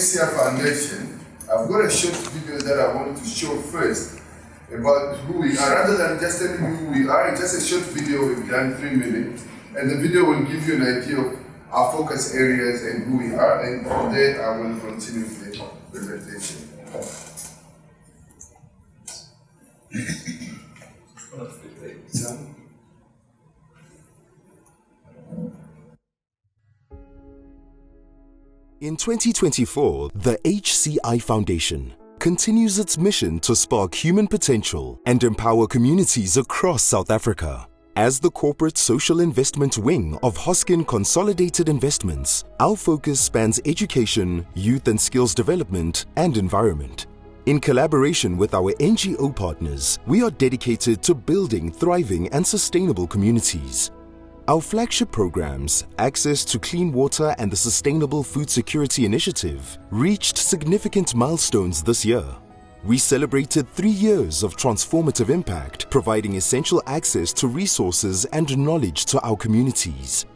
HCI Foundation, I've got a short video that I wanted to show first about who we are. Rather than just telling you who we are, it's just a short video we've done 3 minutes, and the video will give you an idea of our focus areas and who we are, and from there I will continue with the presentation. In 2024, the HCI Foundation continues its mission to spark human potential and empower communities across South Africa. As the corporate social investment wing of Hoskin Consolidated Investments, our focus spans education, youth and skills development, and environment. In collaboration with our NGO partners, we are dedicated to building thriving and sustainable communities. Our flagship programs, Access to Clean Water and the Sustainable Food Security Initiative, reached significant milestones this year. We celebrated 3 years of transformative impact, providing essential access to resources and knowledge to our communities.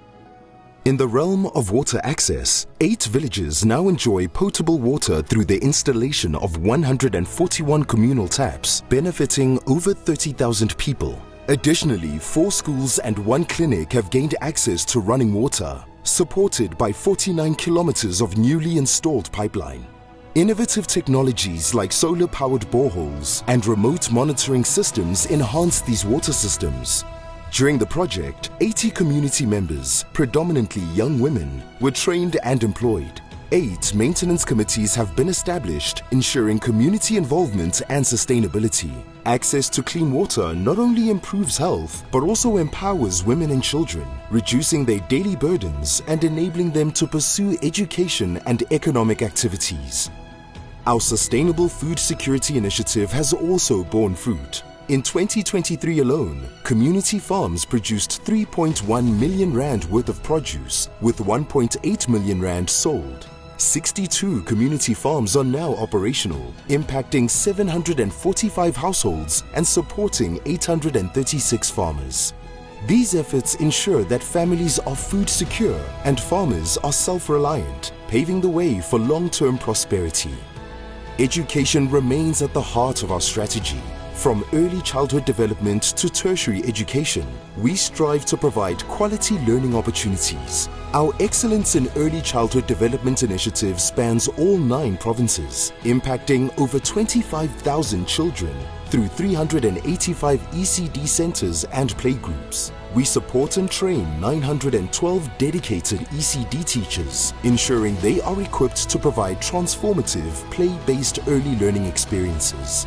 In the realm of water access, 8 villages now enjoy potable water through the installation of 141 communal taps, benefiting over 30,000 people. Additionally, 4 schools and 1 clinic have gained access to running water, supported by 49 kilometers of newly installed pipeline. Innovative technologies like solar-powered boreholes and remote monitoring systems enhance these water systems. During the project, 80 community members, predominantly young women, were trained and employed. 8 maintenance committees have been established, ensuring community involvement and sustainability. Access to clean water not only improves health, but also empowers women and children, reducing their daily burdens and enabling them to pursue education and economic activities. Our Sustainable Food Security Initiative has also borne fruit. In 2023 alone, community farms produced 3.1 million rand worth of produce, with 1.8 million rand sold. 62 community farms are now operational, impacting 745 households and supporting 836 farmers. These efforts ensure that families are food secure and farmers are self-reliant, paving the way for long-term prosperity. Education remains at the heart of our strategy. From early childhood development to tertiary education, we strive to provide quality learning opportunities. Our Excellence in Early Childhood Development initiative spans all 9 provinces, impacting over 25,000 children through 385 ECD centers and playgroups. We support and train 912 dedicated ECD teachers, ensuring they are equipped to provide transformative, play-based early learning experiences.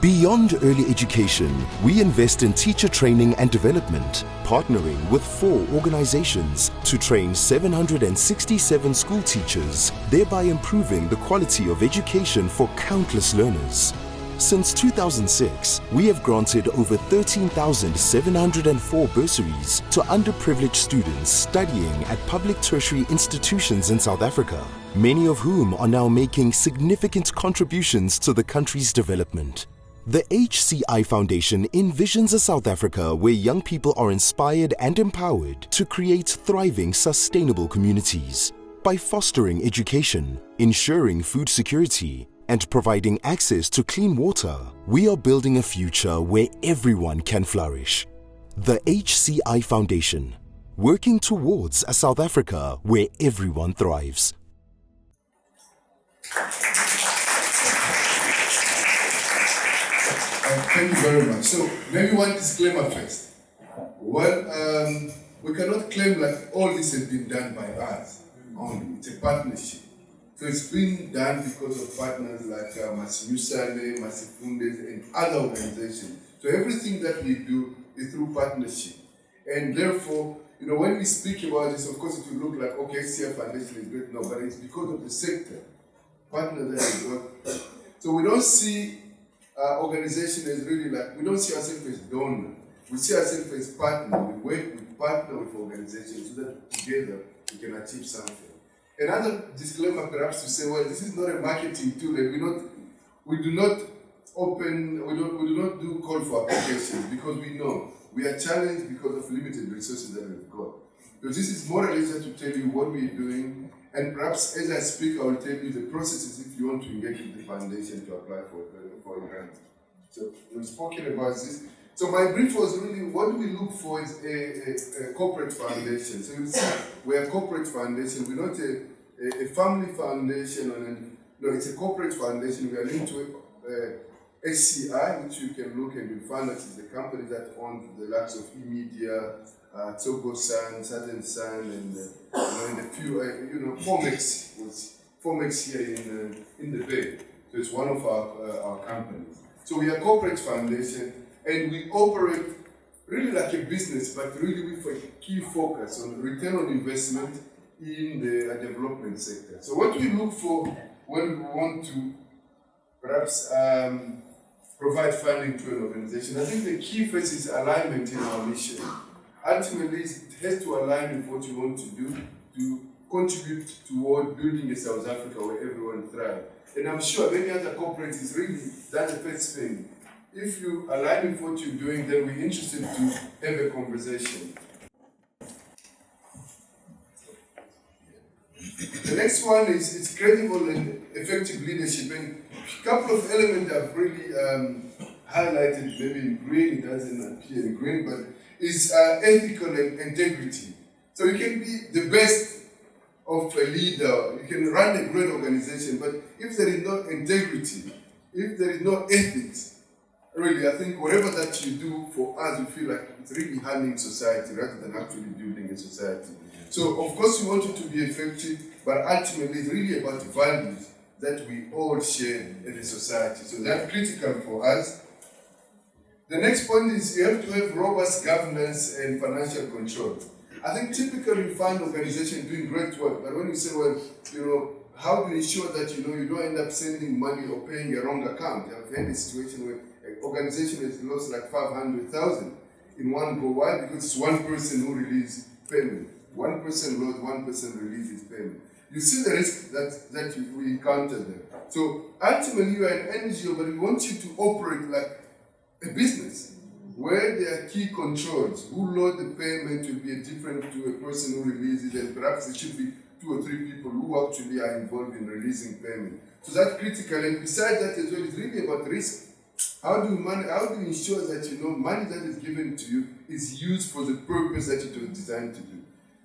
Beyond early education, we invest in teacher training and development, partnering with 4 organizations to train 767 school teachers, thereby improving the quality of education for countless learners. Since 2006, we have granted over 13,704 bursaries to underprivileged students studying at public tertiary institutions in South Africa, many of whom are now making significant contributions to the country's development. The HCI Foundation envisions a South Africa where young people are inspired and empowered to create thriving, sustainable communities. By fostering education, ensuring food security, and providing access to clean water, we are building a future where everyone can flourish. The HCI Foundation, working towards a South Africa where everyone thrives. Thank you very much. So maybe one disclaimer first. Well, we cannot claim that all this has been done by us only. It's a partnership. So it's been done because of partners like Masimusale, Masifundes, and other organizations. So everything that we do is through partnership. And therefore, when we speak about this, of course it will look like, okay, HCI Foundation is great. No, but it's because of the sector, partners that we work with. So we don't see organization as really we don't see ourselves as donor. We see ourselves as partner. We work with partner with organizations so that together we can achieve something. Another disclaimer perhaps to say, well, this is not a marketing tool, and we do not do call for applications because we know we are challenged because of limited resources that we've got. So this is more or less to tell you what we're doing And perhaps as I speak, I will tell you the processes if you want to engage with the foundation to apply for a grant. So we've spoken about this. So my brief was really, what do we look for is a corporate foundation. So you see, we're a corporate foundation. We're not a family foundation. No, it's a corporate foundation. We are linked to HCI, which you can look and you'll find that is the company that owns the likes of eMedia, Togo Sun, Southern Sun, and a few, Fomex here in the Bay. So it's one of our companies. So we are a corporate foundation, and we operate really like a business, but really with a key focus on return on investment in the development sector. So what we look for when we want to perhaps provide funding to an organization, I think the key first is alignment in our mission. Ultimately, it has to align with what you want to do to contribute toward building a South Africa where everyone thrives. And I'm sure many other corporates is really that's the first thing. If you align with what you're doing, then we're interested to have a conversation. The next one is credible and effective leadership. And a couple of elements I've really highlighted, maybe in green, it doesn't appear in green, but is ethical and integrity. So you can be the best of a leader, you can run a great organization, but if there is no integrity, if there is no ethics, really, I think whatever that you do for us, you feel like it's really harming society rather than actually building a society. So, of course, you want it to be effective, but ultimately it's really about values that we all share in a society. So that's critical for us. The next point is you have to have robust governance and financial control. I think typically you find organizations doing great work, but when you say, well, how do you ensure that you don't end up sending money or paying a wrong account? I've had a situation where an organization has lost like 500,000 in one go. Why? Because it's one person who released payment. One person lost, one person releases payment. You see the risk that we encounter there. So ultimately you are an NGO, but we want you to operate like a business where there are key controls. Who load the payment will be different to a person who releases it, and perhaps it should be 2 or 3 people who actually are involved in releasing payment. So that's critical. And besides that as well, it's really about risk. How do you ensure that money that is given to you is used for the purpose that it was designed to do?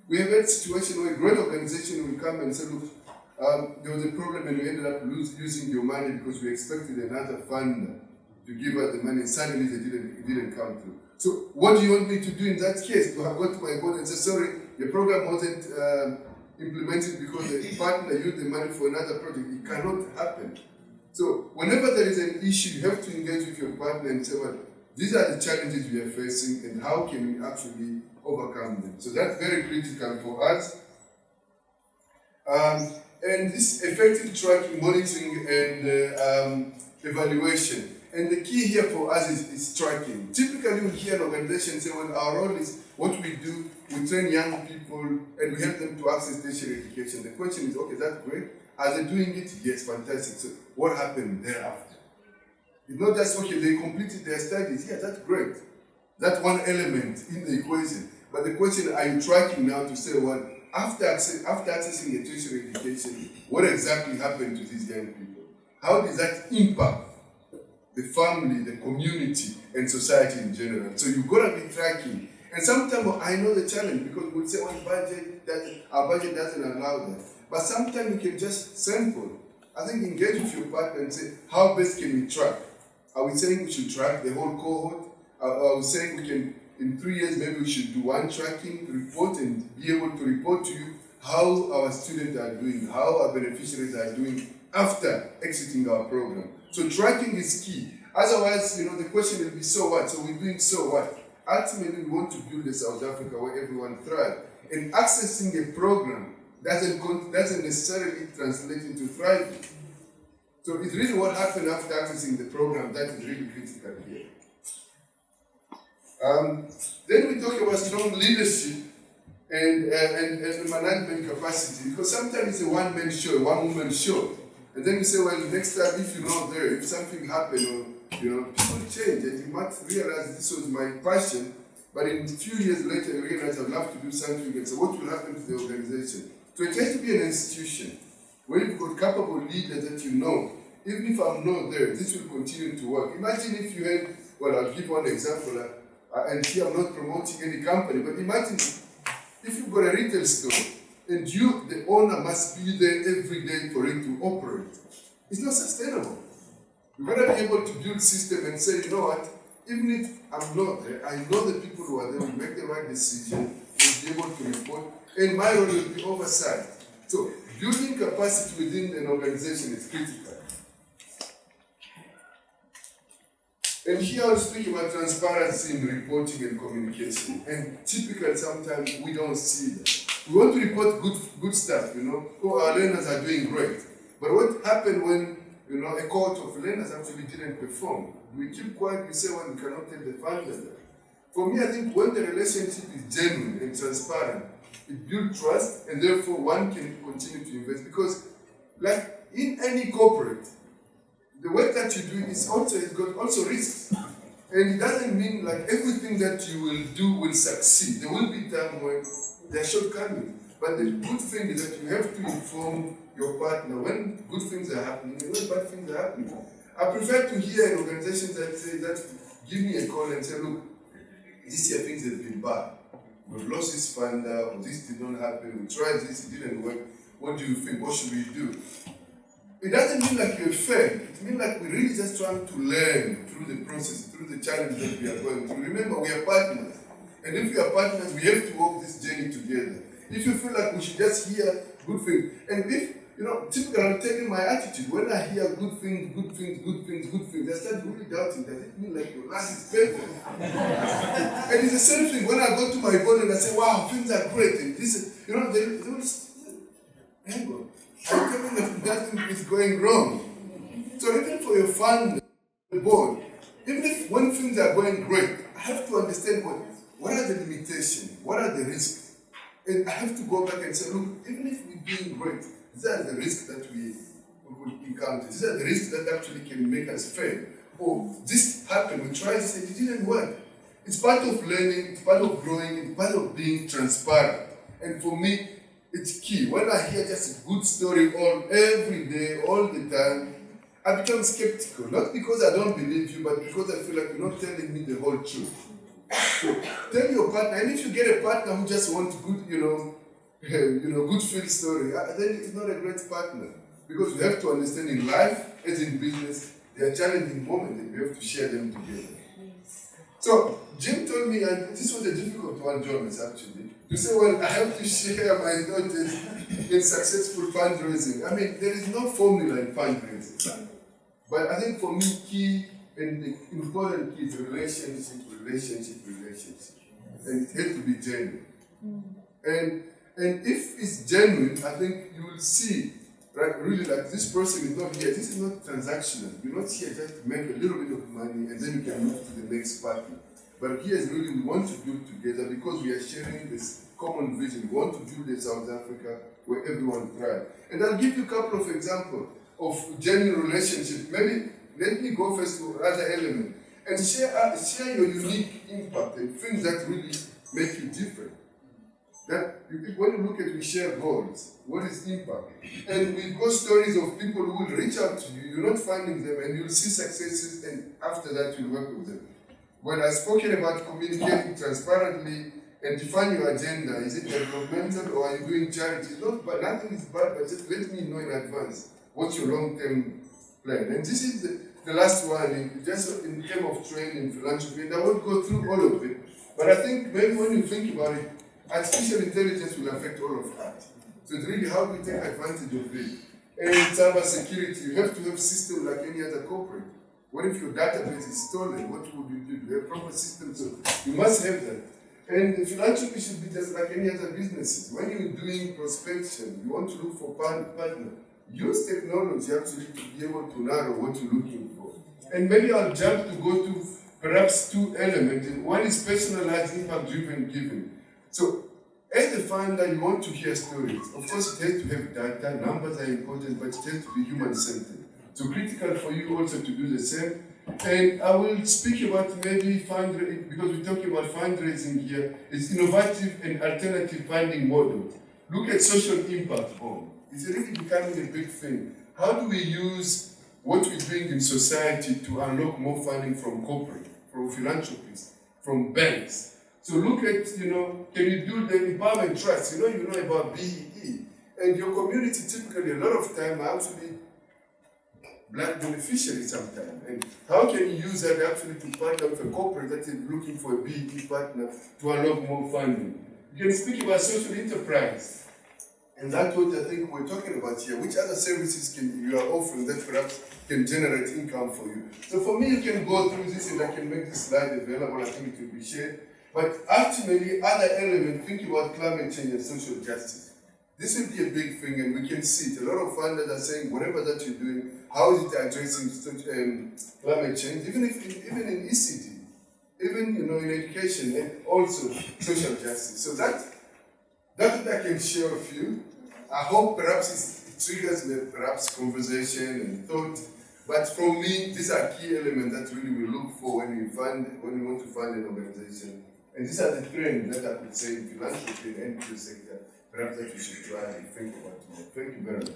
We have had a situation where a great organization will come and say, look, there was a problem and we ended up using your money because we expected another funder to give us the money, and suddenly it didn't come through. So what do you want me to do in that case? To have got to my board and say, sorry, the program wasn't implemented because the partner used the money for another project? It cannot happen. So whenever there is an issue, you have to engage with your partner and say, well, these are the challenges we are facing and how can we actually overcome them? So that's very critical for us. And this effective tracking, monitoring, and evaluation. And the key here for us is tracking. Typically, we hear an organization say, well, our role is what we do, we train young people and we help them to access tertiary education. The question is, okay, that's great. Are they doing it? Yes, fantastic. So what happened thereafter? It's not just, okay, they completed their studies. Yeah, that's great. That's one element in the equation. But the question, are you tracking now to say, well, after accessing a tertiary education, what exactly happened to these young people? How does that impact the family, the community, and society in general? So you've got to be tracking. And sometimes I know the challenge because we'll say, well, our budget doesn't allow that. But sometimes we can just sample. I think engage with your partner and say, how best can we track? Are we saying we should track the whole cohort? Are we saying we can, in 3 years, maybe we should do one tracking report and be able to report to you how our students are doing, how our beneficiaries are doing after exiting our program. So tracking is key. Otherwise, the question will be, so what? So we're doing so what? Ultimately, we want to build a South Africa where everyone thrives. And accessing a program doesn't necessarily translate into thriving. So it's really what happened after accessing the program that is really critical here. Then we talk about strong leadership and management capacity, because sometimes it's a one-man show, a one-woman show. And then you say, well, next time if you're not there, if something happened, or people change, and you might realize this was my passion, but in a few years later you realize I'd love to do something else. So what will happen to the organization? So it has to be an institution where you've got capable leaders that you know, even if I'm not there, this will continue to work. Imagine if you had, well, I'll give one example, and here I'm not promoting any company, but imagine if you've got a retail store and you, the owner, must be there every day for it to operate. It's not sustainable. You've got to be able to build system and say, you know what, even if I'm not there, I know the people who are there will make the right decision, will be able to report, and my role will be oversight. So building capacity within an organization is critical. And here I'll speak about transparency in reporting and communication. And typically sometimes we don't see that. We want to report good stuff, you know. Oh, our learners are doing great. But what happened when, you know, a cohort of learners actually didn't perform? We keep quiet, we say, well, we cannot tell the founder that. For me, I think when the relationship is genuine and transparent, it builds trust, and therefore one can continue to invest. Because, like in any corporate, the work that you do is also, it's got also risks. And it doesn't mean like everything that you will do will succeed. There will be times when there are shortcomings. But the good thing is that you have to inform your partner when good things are happening and when bad things are happening. I prefer to hear an organization that say that give me a call and say, look, this year things have been bad. We've lost this funder, or this did not happen, we tried this, it didn't work. What do you think? What should we do? It doesn't mean like you're failed. It means like we're really just trying to learn through the process, through the challenges that we are going through. Remember, we are partners. And if we are partners, we have to walk this journey together. If you feel like we should just hear good things, and if, you know, typically I'm taking my attitude. When I hear good things, I start really doubting, does it mean like your life is perfect? And it's the same thing when I go to my board and I say, wow, things are great. And this is, you know, they will hang on. I'm telling them nothing is going wrong. So even for your fund, the board, even if when things are going great, I have to understand what are the limitations, what are the risks. And I have to go back and say, look, even if we're doing great, these are the risks that we will encounter. These are the risks that actually can make us fail. Or this happened, we tried this and it didn't work. It's part of learning, it's part of growing, it's part of being transparent. And for me, it's key. When I hear just a good story every day, all the time, I become skeptical. Not because I don't believe you, but because I feel like you're not telling me the whole truth. So tell your partner, and if you get a partner who just wants good, good feel story, then it's not a great partner. Because we have to understand in life, as in business, there are challenging moments and we have to share them together. So Jim told me, and this was a difficult one, Jonas, actually, to say, well, I have to share my knowledge in successful fundraising. I mean, there is no formula in fundraising. But I think for me, key and the important key is relationship. And it has to be genuine. And if it's genuine, I think you will see, right, really like this person is not here. This is not transactional. You're not here just to make a little bit of money and then you can move to the next party. But here is really we want to build together because we are sharing this common vision. We want to build a South Africa where everyone thrives. And I'll give you a couple of examples of genuine relationships. Maybe let me go first to another element and share your unique impact and things that really make you different. That when you look at we share goals, what is impact? And we've got stories of people who will reach out to you, you're not finding them, and you'll see successes, and after that you'll work with them. When I've spoken about communicating transparently and define your agenda, is it developmental or are you doing charity? Not, but nothing is bad, but just let me know in advance what's your long-term plan. And this is the last one, just in terms of training, philanthropy, and I won't go through all of it, but I think maybe when you think about it, artificial intelligence will affect all of that. So it's really how we take advantage of it. And cyber security, you have to have systems like any other corporate. What if your database is stolen? What would you do? You have proper systems, so you must have that. And the philanthropy should be just like any other businesses. When you're doing prospection, you want to look for partner. Use technology actually to be able to narrow what you're looking for. And maybe I'll jump to go to perhaps two elements. One is personalized, impact-driven giving. So, as the founder, you want to hear stories. Of course, it has to have data, numbers are important, but it has to be human-centered. So critical for you also to do the same. And I will speak about maybe fundraising, because we're talking about fundraising here, it's innovative and alternative funding models. Look at social impact bond. It's really becoming a big thing. How do we use what we're doing in society to unlock more funding from corporate, from philanthropies, from banks? So look at, can you do the empowerment trust? You know about BEE. And your community typically, a lot of time, are actually black beneficiaries sometimes. And how can you use that actually to partner with a corporate that is looking for a BEE partner to unlock more funding? You can speak about social enterprise. And that's what I think we're talking about here. Which other services you are offering that perhaps can generate income for you? So for me, you can go through this and I can make this slide available. I think it will be shared. But ultimately, other elements, think about climate change and social justice. This will be a big thing, and we can see it. A lot of funders are saying, whatever that you're doing, how is it addressing climate change, even in ECD, even in education, and also social justice. So that I can share with you. I hope perhaps it triggers perhaps conversation and thought. But for me, these are key elements that really we look for when we want to fund an organization. And these are the trends that I could say in philanthropy and NPO sector, perhaps that you should try and think about more. Thank you very much.